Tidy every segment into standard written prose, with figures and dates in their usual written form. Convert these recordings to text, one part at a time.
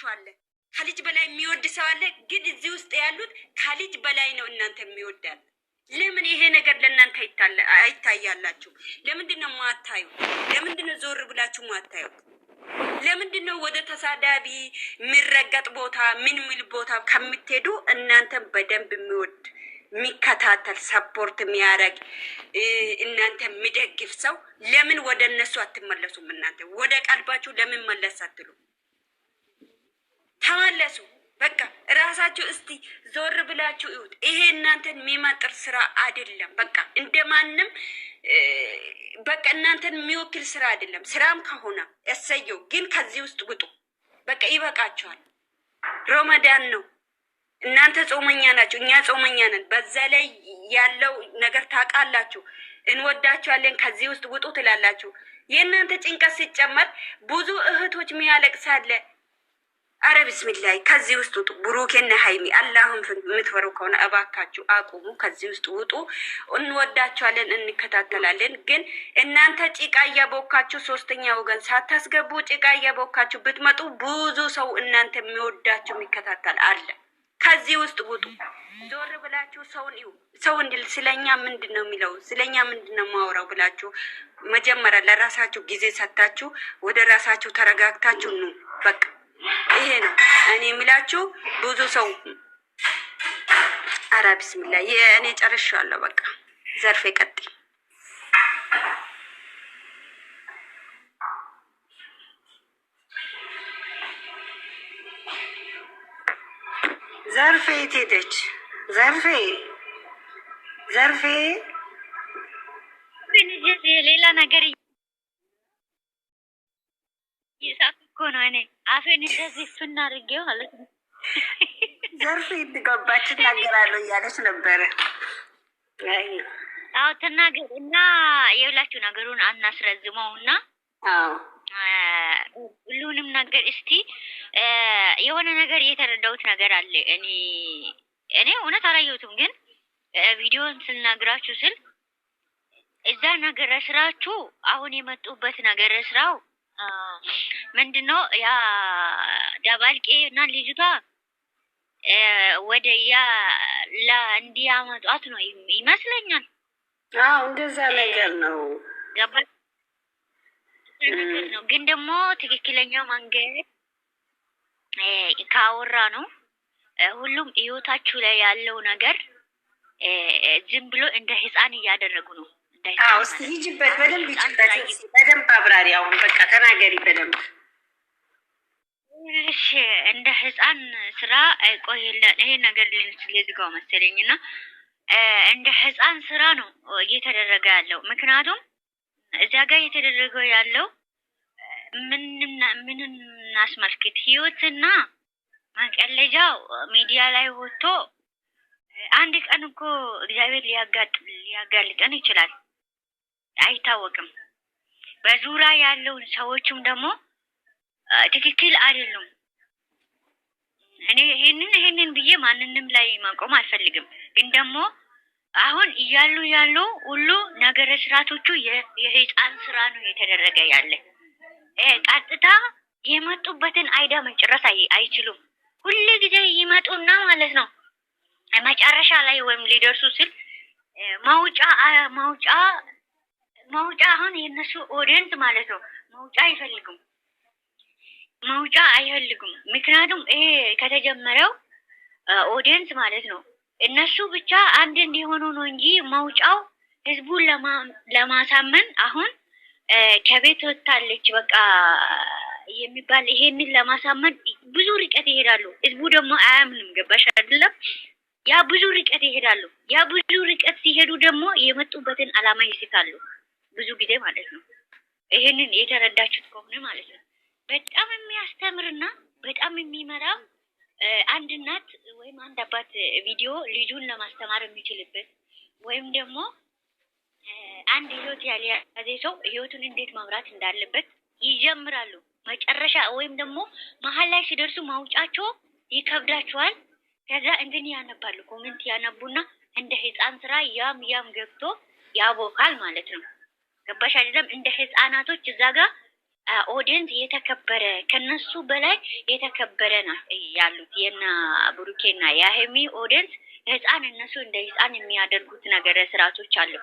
አለ። ከልጅ በላይ የሚወድ ሰው አለ። ግን እዚህ ውስጥ ያሉት ከልጅ በላይ ነው እናንተ የሚወዳል። ለምን ይሄ ነገር ለእናንተ አይታያላችሁ? ለምንድን ነው ማታዩት? ለምንድን ነው ዞር ብላችሁ ማታዩት? ለምንድን ነው ወደ ተሳዳቢ የሚረገጥ ቦታ ምን ሚል ቦታ ከምትሄዱ እናንተን በደንብ የሚወድ የሚከታተል ሰፖርት የሚያደርግ እናንተ የሚደግፍ ሰው ለምን ወደ እነሱ አትመለሱም? እናንተ ወደ ቀልባችሁ ለምን መለስ አትሉ? ተመለሱ። በቃ ራሳችሁ እስቲ ዞር ብላችሁ እዩት። ይሄ እናንተን የሚመጥር ስራ አይደለም። በቃ እንደማንም በቃ እናንተን የሚወክል ስራ አይደለም። ስራም ከሆነ ያሰየው፣ ግን ከዚህ ውስጥ ውጡ። በቃ ይበቃችኋል። ሮመዳን ነው። እናንተ ጾመኛ ናችሁ፣ እኛ ጾመኛ ነን። በዛ ላይ ያለው ነገር ታውቃላችሁ። እንወዳችኋለን፣ ከዚህ ውስጥ ውጡ ትላላችሁ። የእናንተ ጭንቀት ሲጨመር ብዙ እህቶች የሚያለቅሳለ። አረ ቢስሚላይ ከዚህ ውስጥ ውጡ። ብሩኬና ሃይሚ አላህን የምትፈሩ ከሆነ እባካችሁ አቁሙ። ከዚህ ውስጥ ውጡ። እንወዳችኋለን፣ እንከታተላለን። ግን እናንተ ጭቃ እያቦካችሁ ሶስተኛ ወገን ሳታስገቡ ጭቃ እያቦካችሁ ብትመጡ ብዙ ሰው እናንተ የሚወዳችሁ የሚከታተል አለ። ከዚህ ውስጥ ውጡ። ዞር ብላችሁ ሰውን ይው ሰው እንድል ስለኛ ምንድን ነው የሚለው ስለኛ ምንድን ነው ማውራው ብላችሁ መጀመሪያ ለራሳችሁ ጊዜ ሰጣችሁ ወደ ራሳችሁ ተረጋግታችሁ ነው። በቃ ይሄ ነው እኔ የሚላችሁ። ብዙ ሰው አረ ቢስሚላህ እኔ ጨርሻለሁ። በቃ ዘርፌ ቀጥይ። ዘርፌ የት ሄደች? ዘርፌ ሌላ ነገር ይሳቅ እኮ ነው። እኔ አፌን እንደዚህ ፍና አድርጌው ማለት ነው። ዘርፌ ትገባች ትናገራለሁ እያለች ነበረ። አዎ ተናገር እና የሁላችሁ ነገሩን አናስረዝመው እና ሁሉንም ነገር እስቲ የሆነ ነገር የተረዳሁት ነገር አለ። እኔ እውነት አላየሁትም፣ ግን ቪዲዮን ስልናግራችሁ ስል እዛ ነገር ስራችሁ አሁን የመጡበት ነገር ስራው ምንድነው? ያ ዳባልቄ እና ልጅቷ ወደ ያ እንዲያመጧት ነው ይመስለኛል። አዎ እንደዛ ነገር ነው። ነገር ነው። ግን ደግሞ ትክክለኛው መንገድ ካወራ ነው ሁሉም ህይወታችሁ ላይ ያለው ነገር ዝም ብሎ እንደ ህፃን እያደረጉ ነው። አዎ እስቲ ሂጂበት፣ በደንብ ሂጂበት፣ በደንብ አብራሪ። አሁን በቃ ተናገሪ በደንብ። እሺ እንደ ህፃን ስራ ቆይለን ይሄ ነገር ልንስልዝጋው መሰለኝና እንደ ህፃን ስራ ነው እየተደረገ ያለው። ምክንያቱም እዚያ ጋር እየተደረገው ያለው ምንም እናስመልክት ህይወትና ማቀለጃው ሚዲያ ላይ ወጥቶ አንድ ቀን እኮ እግዚአብሔር ሊያጋልጠን ይችላል፣ አይታወቅም። በዙሪያ ያለው ሰዎችም ደግሞ ትክክል አይደሉም። እኔ ይሄንን ብዬ ማንንም ላይ ማቆም አልፈልግም። ግን ደግሞ አሁን እያሉ ሁሉ ነገረ ስራቶቹ የህፃን ስራ ነው የተደረገ ያለ። ቀጥታ የመጡበትን አይዳ መጨረስ አይችሉም። ሁሉ ጊዜ ይመጡና ማለት ነው መጨረሻ ላይ ወይም ሊደርሱ ሲል ማውጫ አሁን የነሱ ኦዲየንስ ማለት ነው ማውጫ አይፈልጉም። ምክንያቱም ይሄ ከተጀመረው ኦዲየንስ ማለት ነው እነሱ ብቻ አንድ እንዲሆኑ ነው እንጂ ማውጫው ህዝቡን ለማሳመን አሁን ከቤት ወጣለች በቃ የሚባል ይሄንን ለማሳመን ብዙ ርቀት ይሄዳሉ። ህዝቡ ደግሞ አያምንም። ገባሽ አይደለም? ያ ብዙ ርቀት ይሄዳሉ። ያ ብዙ ርቀት ሲሄዱ ደግሞ የመጡበትን አላማ ይስታሉ ብዙ ጊዜ ማለት ነው። ይሄንን የተረዳችሁት ከሆነ ማለት ነው በጣም የሚያስተምርና በጣም የሚመራ አንድ እናት ወይም አንድ አባት ቪዲዮ ልጁን ለማስተማር የሚችልበት ወይም ደግሞ አንድ ህይወት ያልያዘ ሰው ህይወቱን እንዴት መምራት እንዳለበት ይጀምራሉ። መጨረሻ ወይም ደግሞ መሀል ላይ ሲደርሱ ማውጫቸው ይከብዳቸዋል። ከዛ እንትን ያነባሉ፣ ኮሜንት ያነቡና እንደ ህፃን ስራ ያም ገብቶ ያቦካል ማለት ነው። ገባሽ አይደለም? እንደ ህፃናቶች እዛ ጋር ኦዲየንስ የተከበረ ከነሱ በላይ የተከበረ ነው ያሉት የና ብሩኬና የሀይሚ ኦዲየንስ ህፃን እነሱ እንደ ህፃን የሚያደርጉት ነገር ስርዓቶች አሉ።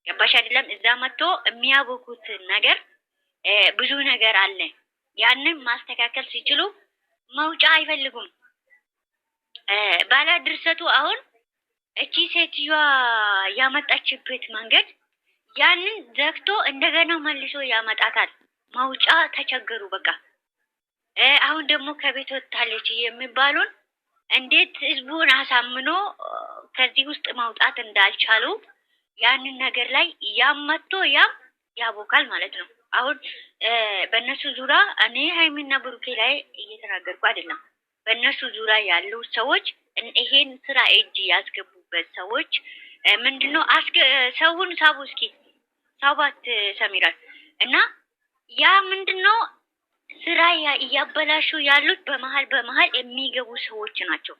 ገባሽ አይደለም? እዛ መጥቶ የሚያቦኩት ነገር ብዙ ነገር አለ። ያንን ማስተካከል ሲችሉ መውጫ አይፈልጉም። ባለ ድርሰቱ አሁን እቺ ሴትዮዋ ያመጣችበት መንገድ ያንን ዘግቶ እንደገና መልሶ ያመጣታል። መውጫ ተቸገሩ በቃ። አሁን ደግሞ ከቤት ወጥታለች የሚባሉን እንዴት ህዝቡን አሳምኖ ከዚህ ውስጥ ማውጣት እንዳልቻሉ ያንን ነገር ላይ ያም መጥቶ ያም ያቦካል ማለት ነው። አሁን በእነሱ ዙሪያ እኔ ሀይሚና ብሩኬ ላይ እየተናገርኩ አይደለም። በእነሱ ዙሪያ ያሉ ሰዎች ይሄን ስራ እጅ ያስገቡበት ሰዎች ምንድነው ሰውን ሳቡ እስኪ ሳባት ሰሚራል እና ያ ምንድነው ስራ እያበላሹ ያሉት በመሃል የሚገቡ ሰዎች ናቸው።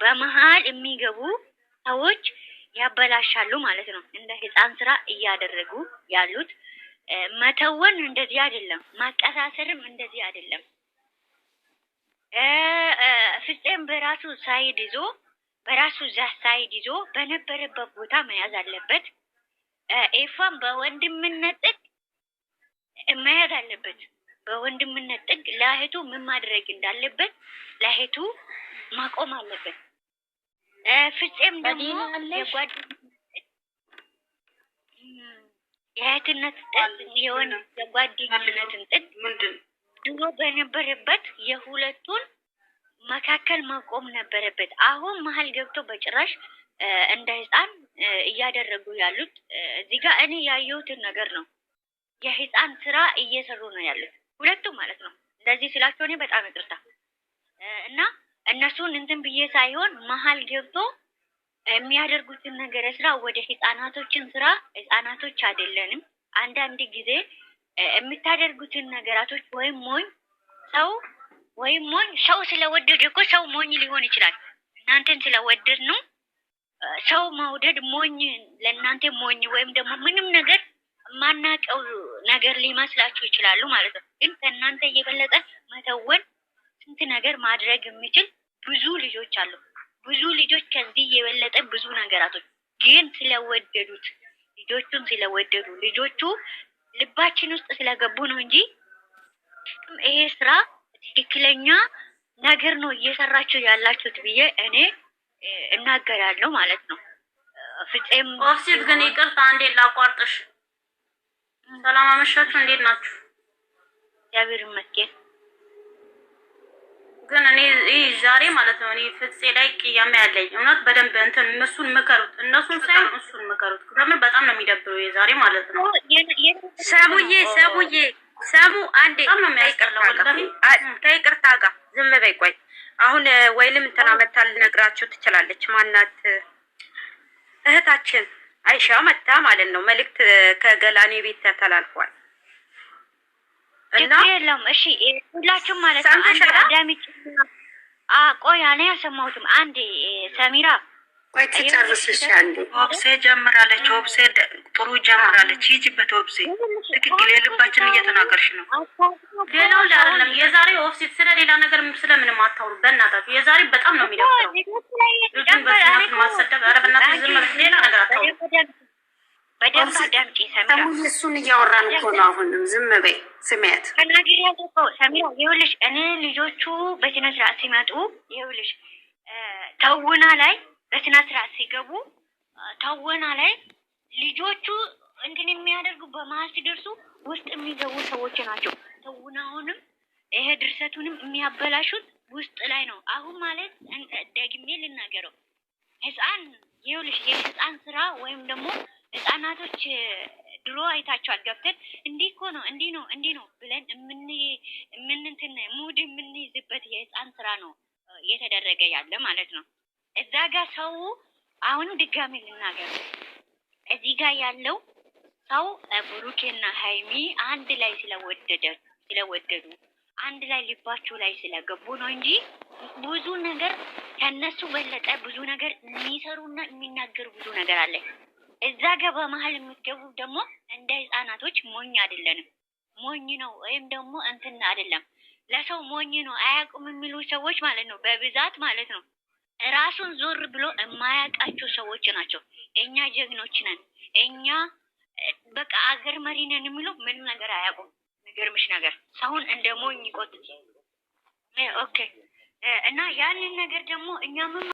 በመሃል የሚገቡ ሰዎች ያበላሻሉ ማለት ነው። እንደ ህፃን ስራ እያደረጉ ያሉት መተወን እንደዚህ አይደለም፣ ማቀሳሰርም እንደዚህ አይደለም። ፍፄም በራሱ ሳይድ ይዞ በነበረበት ቦታ መያዝ አለበት። ኤፋም በወንድምነት ጥግ መያዝ አለበት። በወንድምነት ጥግ ለእህቱ ምን ማድረግ እንዳለበት ለእህቱ ማቆም አለበት። ፍፄም ደግሞ የእህትነት ጥግ የጓደኝነትን ጥግ ድሮ በነበረበት የሁለቱን መካከል ማቆም ነበረበት። አሁን መሀል ገብቶ በጭራሽ እንደ ህፃን እያደረጉ ያሉት እዚህ ጋር እኔ ያየሁትን ነገር ነው። የህፃን ስራ እየሰሩ ነው ያሉት ሁለቱም ማለት ነው። እንደዚህ ስላቸው እኔ በጣም ይቅርታ እና እነሱን እንትን ብዬ ሳይሆን መሀል ገብቶ የሚያደርጉትን ነገር ስራ ወደ ህፃናቶችን ስራ ህፃናቶች አይደለንም። አንዳንድ ጊዜ የምታደርጉትን ነገራቶች ሰው ስለወደደ እኮ ሰው ሞኝ ሊሆን ይችላል። እናንተን ስለወደድ ነው ሰው መውደድ ሞኝ ለእናንተ ሞኝ ወይም ደግሞ ምንም ነገር ማናቀው ነገር ሊመስላችሁ ይችላሉ ማለት ነው። ግን ከእናንተ እየበለጠ መተወን ስንት ነገር ማድረግ የሚችል ብዙ ልጆች አሉ። ብዙ ልጆች ከዚህ የበለጠ ብዙ ነገራቶች ግን ስለወደዱት ልጆቹ ልባችን ውስጥ ስለገቡ ነው እንጂ ይሄ ስራ ትክክለኛ ነገር ነው እየሰራችሁ ያላችሁት ብዬ እኔ እናገራለሁ ማለት ነው። ፍፄም ኦፍሲት ግን ይቅርታ አንዴ ላቋርጥሽ። ሰላም አመሻችሁ፣ እንዴት ናችሁ? እግዚአብሔር ይመስገን። ግን እኔ ዛሬ ማለት ነው እኔ ፍፄ ላይ ቅያሜ ያለኝ እውነት በደንብ እንትን እነሱን ምከሩት፣ እነሱን ሳይሆን እሱን ምከሩት። ለምን በጣም ነው የሚደብረው የዛሬ ማለት ነው። ሰሙ አንዴ ከይቅርታ ጋር ዝም በይ። ቆይ አሁን ወይንም እንትና መታ ልነግራችሁ ትችላለች። ማናት እህታችን አይሻ መታ ማለት ነው። መልእክት ከገላኔ ቤት ተላልፏል እና የለም። እሺ ሁላችሁም ማለት ነው አንድ አዳሚጭ ቆይ እኔ አልሰማሁትም። አንዴ ሰሚራ ቆይ ትጨርስሽ። አንዴ ኦብሴ ጀምራለች። ኦብሴ ጥሩ ጀምራለች። ሂጂበት ኦብሴ። ትክክል የልባችን እየተናገርሽ ነው። ሌላው አይደለም የዛሬ ኦፍሲት ስለ ሌላ ነገር ስለምንም አታውሩ በእናታችሁ። የዛሬ በጣም ነው የሚደብረው። ልጅን በእናት ማሰደብ ኧረ በእናትህ ዝም ብለሽ ሌላ ነገር አታውሩ። በደንብ አዳምጪ ሰሚራ። እሱን እያወራን እኮ ነው። አሁንም ዝም በይ ስሜት ከናገር ያለው ሰሚራ። ይኸውልሽ እኔ ልጆቹ በስነ ስርዓት ሲመጡ ይኸውልሽ ተውና ላይ በስነ ስርዓት ሲገቡ ተውና ላይ ልጆቹ እንትን የሚያደርጉ በመሀል ሲደርሱ ውስጥ የሚገቡ ሰዎች ናቸው። ተውናውንም ይሄ ድርሰቱንም የሚያበላሹት ውስጥ ላይ ነው። አሁን ማለት ደግሜ ልናገረው ህፃን ይኸውልሽ የህፃን ስራ ወይም ደግሞ ህፃናቶች ድሮ አይታችኋል። ገብተን እንዲህ እኮ ነው እንዲህ ነው ብለን እንትን ሙድ የምንይዝበት የህፃን ስራ ነው እየተደረገ ያለ ማለት ነው። እዛ ጋር ሰው አሁን ድጋሚ ልናገር እዚህ ጋር ያለው ሰው ብሩኬና ሀይሚ አንድ ላይ ስለወደዱ አንድ ላይ ልባችሁ ላይ ስለገቡ ነው እንጂ ብዙ ነገር ከነሱ በለጠ ብዙ ነገር የሚሰሩና የሚናገሩ ብዙ ነገር አለ። እዛ ጋር በመሀል የምትገቡ ደግሞ እንደ ህፃናቶች ሞኝ አይደለንም። ሞኝ ነው ወይም ደግሞ እንትን አይደለም። ለሰው ሞኝ ነው አያውቁም የሚሉ ሰዎች ማለት ነው በብዛት ማለት ነው። ራሱን ዞር ብሎ የማያውቃቸው ሰዎች ናቸው። እኛ ጀግኖች ነን፣ እኛ በቃ አገር መሪ ነን የሚሉ ምንም ነገር አያውቁም። የሚገርምሽ ነገር ሰውን እንደ ሞኝ ቆጥ ኦኬ። እና ያንን ነገር ደግሞ እኛ ምን